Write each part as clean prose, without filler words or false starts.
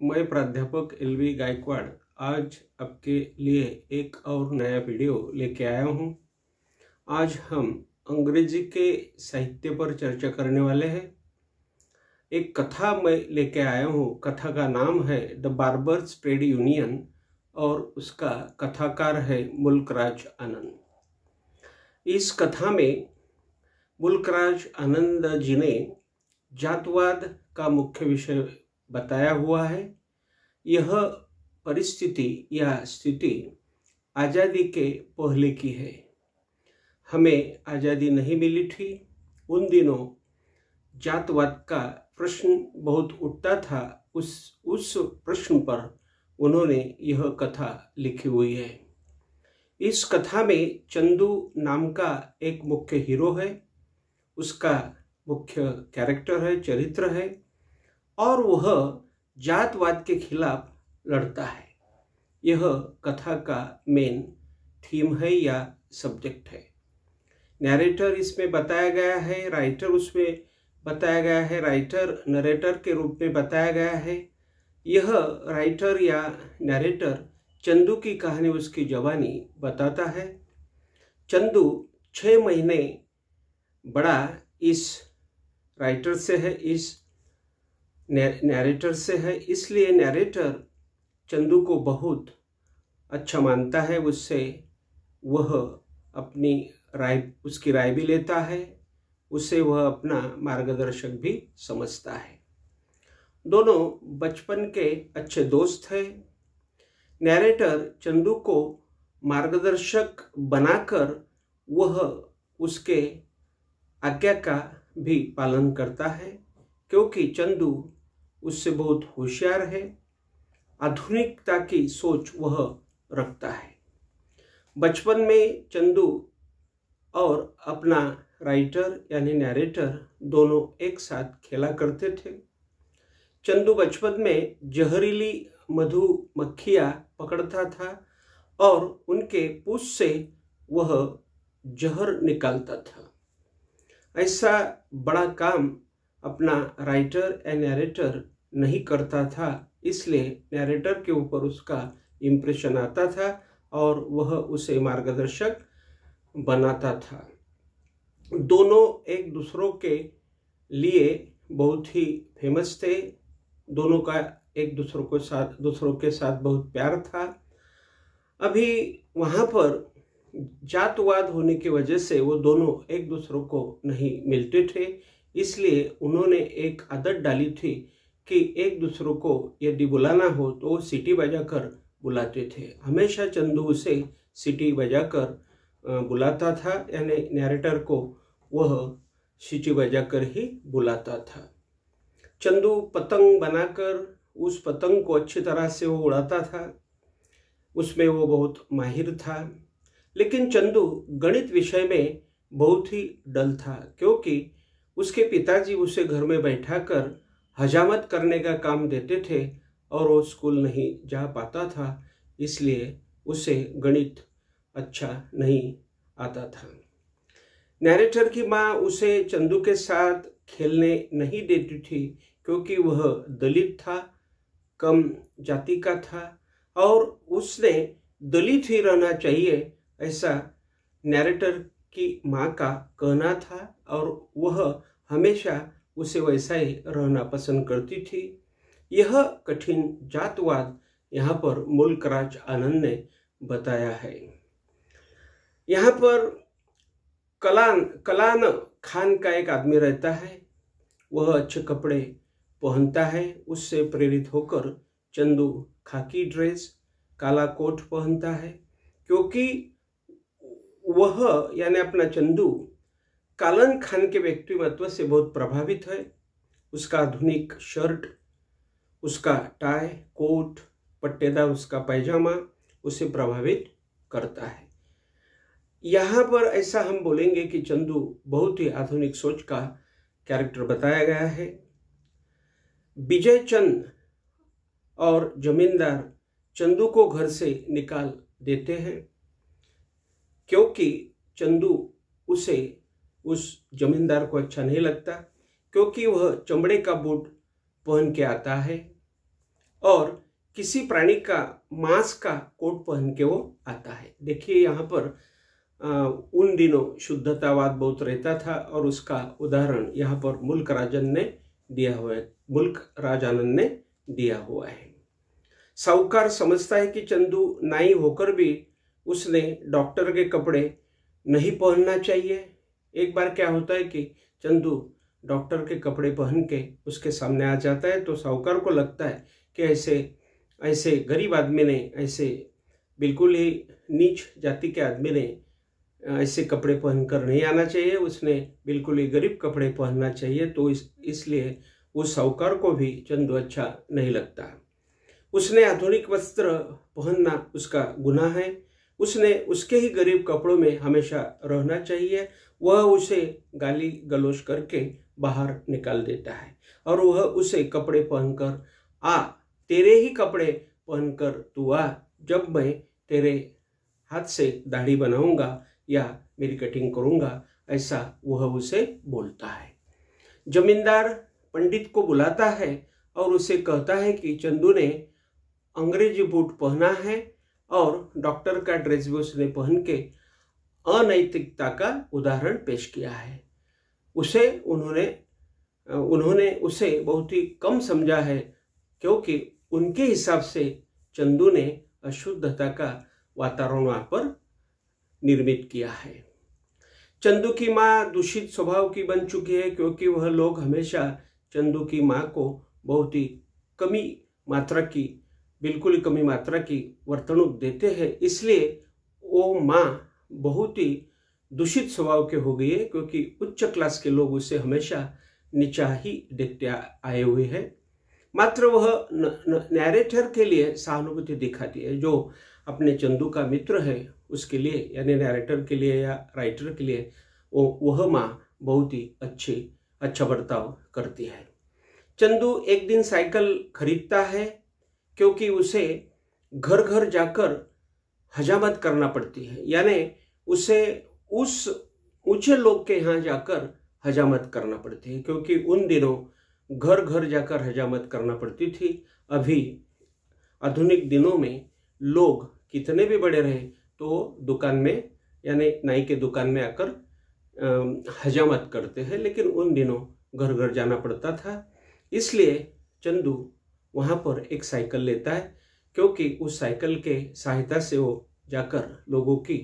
मैं प्राध्यापक एल.वी. गायकवाड़ आज आपके लिए एक और नया वीडियो लेके आया हूँ। आज हम अंग्रेजी के साहित्य पर चर्चा करने वाले हैं। एक कथा मैं लेके आया हूँ। कथा का नाम है द बार्बर्स ट्रेड यूनियन और उसका कथाकार है मुल्कराज आनंद। इस कथा में मुल्कराज आनंद जी ने जातवाद का मुख्य विषय बताया हुआ है। यह परिस्थिति या स्थिति आज़ादी के पहले की है। हमें आज़ादी नहीं मिली थी। उन दिनों जातवाद का प्रश्न बहुत उठता था। उस प्रश्न पर उन्होंने यह कथा लिखी हुई है। इस कथा में चंदू नाम का एक मुख्य हीरो है। उसका मुख्य कैरेक्टर है, चरित्र है, और वह जातवाद के खिलाफ लड़ता है। यह कथा का मेन थीम है या सब्जेक्ट है। नरेटर इसमें बताया गया है, राइटर उसमें बताया गया है, राइटर नरेटर के रूप में बताया गया है। यह राइटर या नरेटर चंदू की कहानी, उसकी जवानी बताता है। चंदू 6 महीने बड़ा इस राइटर से है, इस नरेटर से है, इसलिए नरेटर चंदू को बहुत अच्छा मानता है। उससे वह अपनी उसकी राय भी लेता है, उससे वह अपना मार्गदर्शक भी समझता है। दोनों बचपन के अच्छे दोस्त हैं। नरेटर चंदू को मार्गदर्शक बनाकर वह उसके आज्ञा का भी पालन करता है, क्योंकि चंदू उससे बहुत होशियार है। आधुनिकता की सोच वह रखता है। बचपन में चंदू और अपना राइटर यानी नरेटर दोनों एक साथ खेला करते थे। चंदू बचपन में जहरीली मधुमक्खियां पकड़ता था और उनके पूंछ से वह जहर निकालता था। ऐसा बड़ा काम अपना राइटर या नरेटर नहीं करता था, इसलिए नरेटर के ऊपर उसका इम्प्रेशन आता था और वह उसे मार्गदर्शक बनाता था। दोनों एक दूसरों के लिए बहुत ही फेमस थे। दोनों का एक दूसरों के साथ बहुत प्यार था। अभी वहाँ पर जातवाद होने की वजह से वो दोनों एक दूसरों को नहीं मिलते थे, इसलिए उन्होंने एक आदत डाली थी कि एक दूसरों को यदि बुलाना हो तो वो सीटी बजाकर बुलाते थे। हमेशा चंदू उसे सीटी बजाकर बुलाता था, यानी नरेटर को वह सीटी बजाकर ही बुलाता था। चंदू पतंग बनाकर उस पतंग को अच्छी तरह से वो उड़ाता था। उसमें वो बहुत माहिर था। लेकिन चंदू गणित विषय में बहुत ही डल था, क्योंकि उसके पिताजी उसे घर में बैठाकर हजामत करने का काम देते थे और वो स्कूल नहीं जा पाता था, इसलिए उसे गणित अच्छा नहीं आता था। नरेटर की माँ उसे चंदू के साथ खेलने नहीं देती थी, क्योंकि वह दलित था, कम जाति का था और उसने दलित ही रहना चाहिए, ऐसा नरेटर की माँ का कहना था और वह हमेशा उसे वैसा ही रहना पसंद करती थी। यह कठिन जातवाद यहाँ पर मुल्कराज आनंद ने बताया है। यहाँ पर कलान खान का एक आदमी रहता है। वह अच्छे कपड़े पहनता है। उससे प्रेरित होकर चंदू खाकी ड्रेस, काला कोट पहनता है, क्योंकि वह यानी अपना चंदू कलान खान के व्यक्तित्व से बहुत प्रभावित है। उसका आधुनिक शर्ट, उसका टाई, कोट, पट्टेदार उसका पैजामा उसे प्रभावित करता है। यहाँ पर ऐसा हम बोलेंगे कि चंदू बहुत ही आधुनिक सोच का कैरेक्टर बताया गया है। विजय चंद और जमींदार चंदू को घर से निकाल देते हैं, क्योंकि चंदू उस जमींदार को अच्छा नहीं लगता, क्योंकि वह चमड़े का बूट पहन के आता है। और किसी प्राणी का मांस का कोट पहन के वो आता है। देखिए यहाँ पर उन दिनों शुद्धतावाद बहुत रहता था और उसका उदाहरण यहाँ पर मुल्क राजन ने दिया हुआ है, मुल्क राज आनंद ने दिया हुआ है। साहूकार समझता है कि चंदू नाई होकर भी उसने डॉक्टर के कपड़े नहीं पहनना चाहिए। एक बार क्या होता है कि चंदू डॉक्टर के कपड़े पहन के उसके सामने आ जाता है, तो साहूकार को लगता है कि ऐसे गरीब आदमी ने, ऐसे बिल्कुल ही नीच जाति के आदमी ने ऐसे कपड़े पहनकर नहीं आना चाहिए, उसने बिल्कुल ही गरीब कपड़े पहनना चाहिए। तो इसलिए उस साहूकार को भी चंदू अच्छा नहीं लगता। उसने आधुनिक वस्त्र पहनना उसका गुनाह है, उसने उसके ही गरीब कपड़ों में हमेशा रहना चाहिए। वह उसे गाली गलौज करके बाहर निकाल देता है और वह उसे कपड़े पहनकर तेरे ही कपड़े पहनकर तू आ, जब मैं तेरे हाथ से दाढ़ी बनाऊंगा या मेरी कटिंग करूंगा, ऐसा वह उसे बोलता है। जमींदार पंडित को बुलाता है और उसे कहता है कि चंदू ने अंग्रेजी बूट पहना है और डॉक्टर का ड्रेस भी उसने पहन के अनैतिकता का उदाहरण पेश किया है। उन्होंने उसे बहुत ही कम समझा है, क्योंकि उनके हिसाब से चंदू ने अशुद्धता का वातावरण वहां पर निर्मित किया है। चंदू की माँ दूषित स्वभाव की बन चुकी है, क्योंकि वह लोग हमेशा चंदू की माँ को बहुत ही बिल्कुल ही कमी मात्रा की वर्तणूक देते हैं। इसलिए वो माँ बहुत ही दूषित स्वभाव के हो गई है, क्योंकि उच्च क्लास के लोग उसे हमेशा नीचा ही देखते आए हुए हैं। मात्र वह नैरेटर के लिए सहानुभूति दिखाती है, जो अपने चंदू का मित्र है उसके लिए, यानी नैरेटर के लिए या राइटर के लिए वह माँ बहुत ही अच्छा बर्ताव करती है। चंदू एक दिन साइकिल खरीदता है, क्योंकि उसे घर घर जाकर हजामत करना पड़ती है, यानी उसे उस ऊंचे लोग के यहाँ जाकर हजामत करना पड़ती है, क्योंकि उन दिनों घर घर जाकर हजामत करना पड़ती थी। अभी आधुनिक दिनों में लोग कितने भी बड़े रहे तो दुकान में, यानी नाई के दुकान में आकर हजामत करते हैं, लेकिन उन दिनों घर घर जाना पड़ता था। इसलिए चंदू वहाँ पर एक साइकिल लेता है, क्योंकि उस साइकिल के सहायता से वो जाकर लोगों की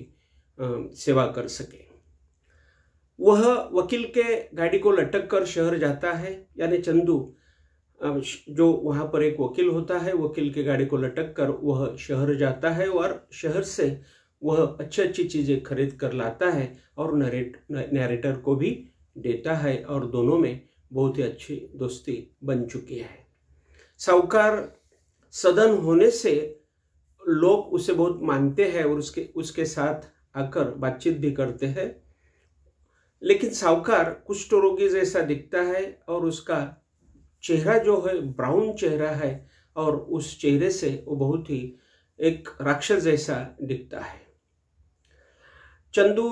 सेवा कर सके। वह वकील के गाड़ी को लटक कर शहर जाता है, यानी चंदू जो वहाँ पर एक वकील होता है, वकील के गाड़ी को लटक कर वह शहर जाता है और शहर से वह अच्छी चीज़ें खरीद कर लाता है और नरेटर को भी देता है, और दोनों में बहुत ही अच्छी दोस्ती बन चुकी है। साहूकार सदन होने से लोग उसे बहुत मानते हैं और उसके साथ आकर बातचीत भी करते हैं, लेकिन साहूकार कुष्ठ रोगी जैसा दिखता है और उसका चेहरा जो है ब्राउन चेहरा है, और उस चेहरे से वो बहुत ही एक राक्षस जैसा दिखता है। चंदू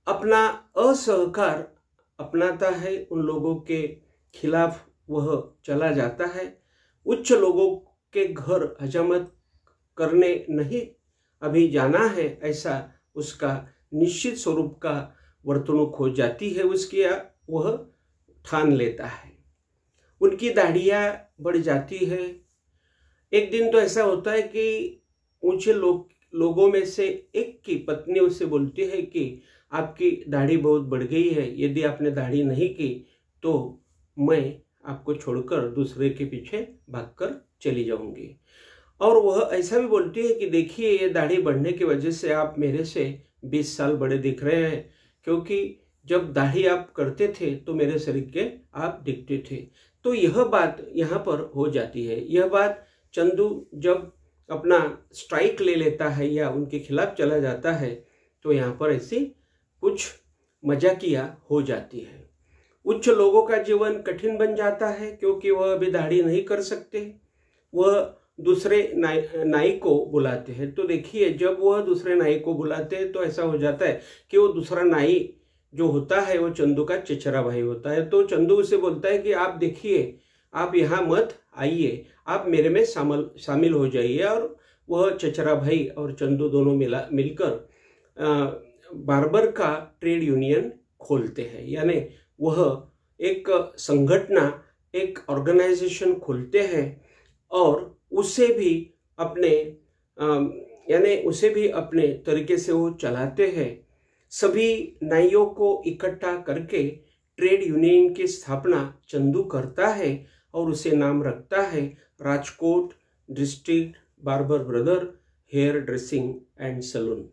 अपना असहकार अपनाता है, उन लोगों के खिलाफ वह चला जाता है। उच्च लोगों के घर हजामत करने नहीं अभी जाना है, ऐसा उसका निश्चित स्वरूप का वर्तणूक हो जाती है उसकी, या वह ठान लेता है। उनकी दाढ़ियाँ बढ़ जाती है। एक दिन तो ऐसा होता है कि ऊंचे लोगों में से एक की पत्नी उससे बोलती है कि आपकी दाढ़ी बहुत बढ़ गई है, यदि आपने दाढ़ी नहीं की तो मैं आपको छोड़कर दूसरे के पीछे भागकर चली जाऊंगी। और वह ऐसा भी बोलती है कि देखिए, ये दाढ़ी बढ़ने की वजह से आप मेरे से 20 साल बड़े दिख रहे हैं, क्योंकि जब दाढ़ी आप करते थे तो मेरे शरीर के आप दिखते थे। तो यह बात यहाँ पर हो जाती है। यह बात चंदू जब अपना स्ट्राइक ले लेता है या उनके खिलाफ चला जाता है, तो यहाँ पर ऐसी कुछ मजाकिया हो जाती है। उच्च लोगों का जीवन कठिन बन जाता है, क्योंकि वह अभी दाढ़ी नहीं कर सकते। वह दूसरे नाई को बुलाते हैं। तो देखिए, जब वह दूसरे नाई को बुलाते हैं तो ऐसा हो जाता है कि वो दूसरा नाई जो होता है वो चंदू का चचेरा भाई होता है। तो चंदू उसे बोलता है कि आप देखिए, आप यहाँ मत आइए आप मेरे में शामिल हो जाइए। और वह चचरा भाई और चंदू दोनों मिलकर बार्बर का ट्रेड यूनियन खोलते हैं, यानी वह एक संगठन, एक ऑर्गेनाइजेशन खोलते हैं और उसे भी अपने तरीके से वो चलाते हैं। सभी नाइयों को इकट्ठा करके ट्रेड यूनियन की स्थापना चंदू करता है और उसे नाम रखता है Rajkot district barber brother hair dressing and saloon,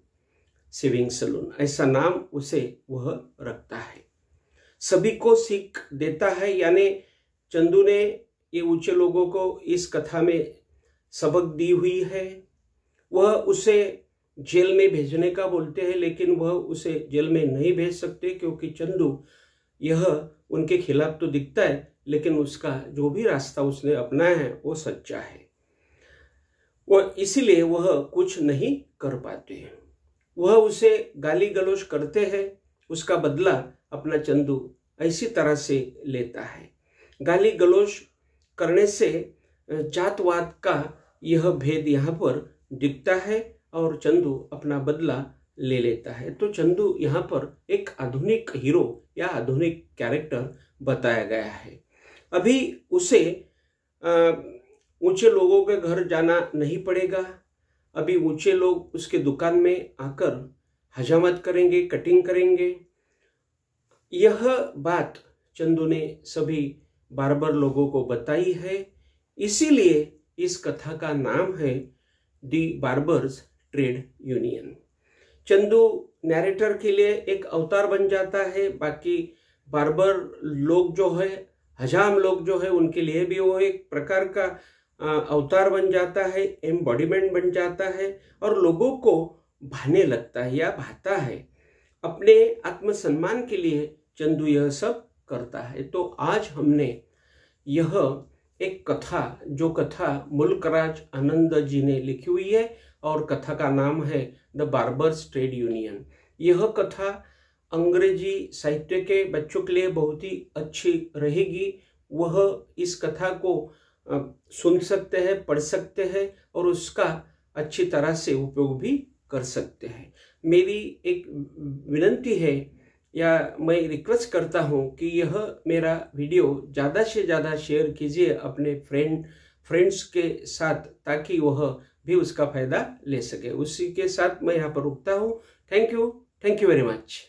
shaving saloon, ऐसा नाम उसे वह रखता है। सभी को सीख देता है, यानी चंदू ने ये ऊंचे लोगों को इस कथा में सबक दी हुई है। वह उसे जेल में भेजने का बोलते हैं, लेकिन वह उसे जेल में नहीं भेज सकते क्योंकि चंदू यह उनके खिलाफ तो दिखता है, लेकिन उसका जो भी रास्ता उसने अपनाया है वो सच्चा है। वह इसीलिए वह कुछ नहीं कर पाते। वह उसे गाली गलौज करते हैं, उसका बदला अपना चंदू ऐसी तरह से लेता है। गाली गलौज करने से जातवाद का यह भेद यहाँ पर दिखता है और चंदू अपना बदला ले लेता है। तो चंदू यहाँ पर एक आधुनिक हीरो या आधुनिक कैरेक्टर बताया गया है। अभी उसे ऊंचे लोगों के घर जाना नहीं पड़ेगा। अभी ऊंचे लोग उसके दुकान में आकर हजामत करेंगे, कटिंग करेंगे। यह बात चंदू ने सभी बार्बर लोगों को बताई है, इसीलिए इस कथा का नाम है the barbers trade union. Chandu narrator के लिए एक अवतार बन जाता है, बाकी बार्बर लोग जो है, हजाम लोग जो है, उनके लिए भी वो एक प्रकार का अवतार बन जाता है, एम्बॉडीमेंट बन जाता है और लोगों को भाने लगता है या भाता है। अपने आत्मसम्मान के लिए चंदू यह सब करता है। तो आज हमने यह एक कथा, जो कथा मुल्कराज आनंद जी ने लिखी हुई है और कथा का नाम है द बार्बर्स ट्रेड यूनियन। यह कथा अंग्रेजी साहित्य के बच्चों के लिए बहुत ही अच्छी रहेगी। वह इस कथा को सुन सकते हैं, पढ़ सकते हैं और उसका अच्छी तरह से उपयोग भी कर सकते हैं। मेरी एक विनती है या मैं रिक्वेस्ट करता हूं कि यह मेरा वीडियो ज़्यादा से ज़्यादा शेयर कीजिए अपने फ्रेंड्स के साथ, ताकि वह भी उसका फायदा ले सके। उसी के साथ मैं यहाँ पर रुकता हूँ। Thank you very much.